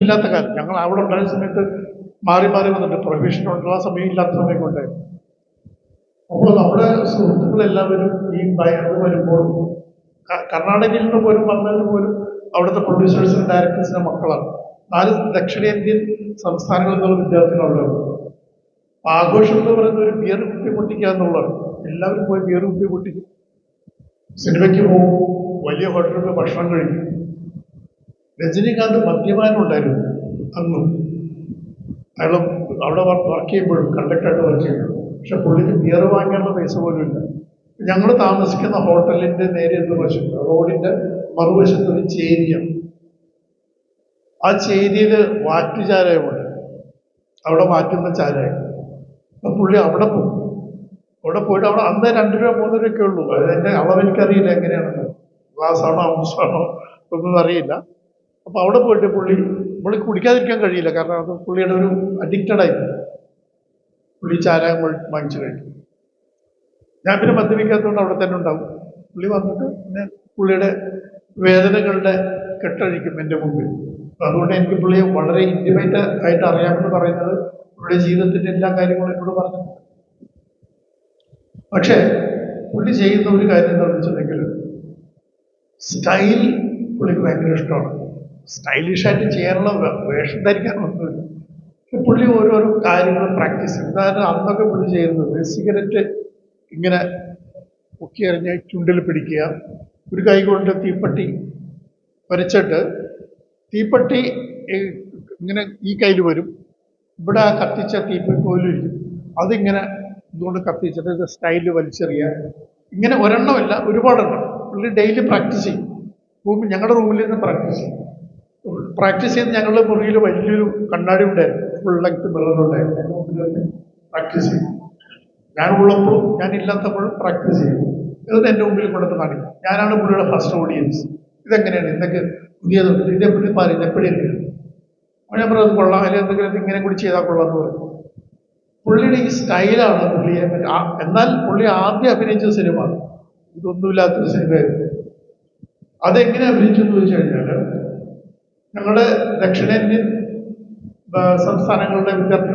ഇല്ലാത്ത കാലം ഞങ്ങൾ അവിടെ ഉണ്ടായ സമയത്ത് മാറി മാറി വന്നിട്ട് പ്രൊഹിബിഷൻ ഉള്ള സമയം ഇല്ലാത്ത സമയം ഉണ്ടായിരുന്നു. അപ്പോൾ നമ്മുടെ സുഹൃത്തുക്കളെല്ലാവരും ഈ ഭയം വരുമ്പോൾ കർണാടകയിൽ നിന്ന് പോലും വന്നതിന് പോലും അവിടുത്തെ പ്രൊഡ്യൂസേഴ്സിനും ഡയറക്ടേഴ്സിന്റെ മക്കളാണ്. 4 ദക്ഷിണേന്ത്യൻ സംസ്ഥാനങ്ങളിൽ നിന്നുള്ള വിദ്യാർത്ഥികളുള്ളത്. ആഘോഷം എന്ന് പറയുന്ന ഒരു ബിയർ കുപ്പി പൊട്ടിക്കുക എന്നുള്ളതാണ്. എല്ലാവരും പോയി ബിയർ കുപ്പി പൊട്ടിക്കും, സിനിമയ്ക്ക് പോകും, വലിയ ഹോട്ടലിൽ ഭക്ഷണം കഴിക്കും. രജനീകാന്ത് മദ്യപാനം ഉണ്ടായിരുന്നു അന്നും. അയാൾ അവിടെ വർക്ക് ചെയ്യുമ്പോഴും കണ്ടക്ടറായിട്ട് വർക്ക് ചെയ്യുമ്പോഴും. പക്ഷെ പുള്ളിക്ക് ബിയർ വാങ്ങാനുള്ള പൈസ പോലും ഇല്ല. ഞങ്ങൾ താമസിക്കുന്ന ഹോട്ടലിന്റെ നേരെ എതിർവശത്ത് റോഡിന്റെ മറുവശത്ത് ഒരു ചേരിയാണ്. ആ ചേരിയില് വാറ്റുചാരായമുണ്ട്, അവിടെ മാറ്റുന്ന ചാരായം. അപ്പം പുള്ളി അവിടെ പോകും. അവിടെ പോയിട്ട് അവിടെ അന്ന് 2 രൂപ 3 രൂപയൊക്കെ ഉള്ളൂ. അതിന്റെ അളവ് എനിക്കറിയില്ല എങ്ങനെയാണെന്ന്, ഗ്ലാസ്സാണോ ഔൺസാണോ ഒന്നും അറിയില്ല. അപ്പൊ അവിടെ പോയിട്ട് പുള്ളി കുടിക്കാതിരിക്കാൻ കഴിയില്ല, കാരണം അത് പുള്ളിയുടെ ഒരു അഡിക്റ്റഡ് ആയി. പുള്ളി ചാരായം വാങ്ങിച്ചു കഴിക്കും. ഞാൻ പിന്നെ മദ്യപിക്കാത്തതുകൊണ്ട് അവിടെ തന്നെ ഉണ്ടാവും. പുള്ളി വന്നിട്ട് പിന്നെ പുള്ളിയുടെ വേദനകളുടെ കെട്ടഴിക്കും എൻ്റെ മുമ്പിൽ. അതുകൊണ്ട് എനിക്ക് പുള്ളിയെ വളരെ ഇന്റിമേറ്റ് ആയിട്ട് അറിയാമെന്ന് പറയുന്നത് പുള്ളിയുടെ ജീവിതത്തിന്റെ എല്ലാ കാര്യങ്ങളും എന്നോട് പറഞ്ഞു. പക്ഷെ പുള്ളി ചെയ്യുന്ന ഒരു കാര്യം എന്താണെന്ന് വെച്ചിട്ടുണ്ടെങ്കിൽ, സ്റ്റൈൽ പുള്ളിക്ക് ഭയങ്കര ഇഷ്ടമാണ്. സ്റ്റൈലിഷായിട്ട് ചെയ്യാനുള്ള വേഷം ധരിക്കാനൊന്നുമില്ല. പുള്ളി ഓരോരോ കാര്യങ്ങൾ പ്രാക്ടീസ് ചെയ്യും. അതായത് അന്നൊക്കെ പുള്ളി ചെയ്യുന്നത് സിഗരറ്റ് ഇങ്ങനെ പൊക്കി എറിഞ്ഞ് ചുണ്ടിൽ പിടിക്കുക, ഒരു കൈ കൊണ്ട് തീപ്പെട്ടി വരച്ചിട്ട് തീപ്പെട്ടി ഇങ്ങനെ ഈ കയ്യിൽ വരും, ഇവിടെ ആ കത്തിച്ച തീപ്പെട്ടി കോലിരിക്കും, അതിങ്ങനെ ഇതുകൊണ്ട് കത്തിച്ചിട്ട് ഇത് സ്റ്റൈലിൽ വലിച്ചെറിയുക. ഇങ്ങനെ ഒരെണ്ണമല്ല, ഒരുപാടെണ്ണം പുള്ളി ഡെയിലി പ്രാക്ടീസ് ചെയ്യും. ഞങ്ങളുടെ റൂമിൽ നിന്ന് പ്രാക്ടീസ് ചെയ്യും. പ്രാക്ടീസ് ചെയ്ത് ഞങ്ങളുടെ മുറിയിൽ വലിയൊരു കണ്ണാടി ഉണ്ടായിരുന്നു, ഫുൾ ലെങ്ത് മിററുണ്ടായിരുന്നു. എൻ്റെ മുമ്പിൽ പ്രാക്ടീസ് ചെയ്യും. ഞാൻ ഉള്ളപ്പോഴും ഞാൻ ഇല്ലാത്തപ്പോഴും പ്രാക്ടീസ് ചെയ്യും. എന്നിട്ട് എൻ്റെ മുമ്പിൽ കൊണ്ടുവന്ന് കാണിക്കും. ഞാനാണ് പുള്ളിയുടെ ഫസ്റ്റ് ഓഡിയൻസ്. ഇതെങ്ങനെയാണ്, ഇതൊക്കെ പുതിയതുണ്ട്, ഇതേപ്പറ്റി മാറി, ഇതെപ്പോഴെങ്കിലും ഞാൻ പറയുന്നത് കൊള്ളാം, അല്ലെങ്കിൽ എന്തെങ്കിലും ഇങ്ങനെ കൂടി ചെയ്താൽ കൊള്ളാം എന്ന് പറയും. പുള്ളിയുടെ ഈ സ്റ്റൈലാണ് പുള്ളിയെ. എന്നാൽ പുള്ളി ആദ്യം അഭിനയിച്ച സിനിമ ഇതൊന്നുമില്ലാത്തൊരു സിനിമയായിരുന്നു. അതെങ്ങനെ അഭിനയിച്ചു എന്ന് ചോദിച്ചു കഴിഞ്ഞാൽ, ഞങ്ങളുടെ ദക്ഷിണേന്ത്യൻ സംസ്ഥാനങ്ങളുടെ വിദ്യാർത്ഥികൾ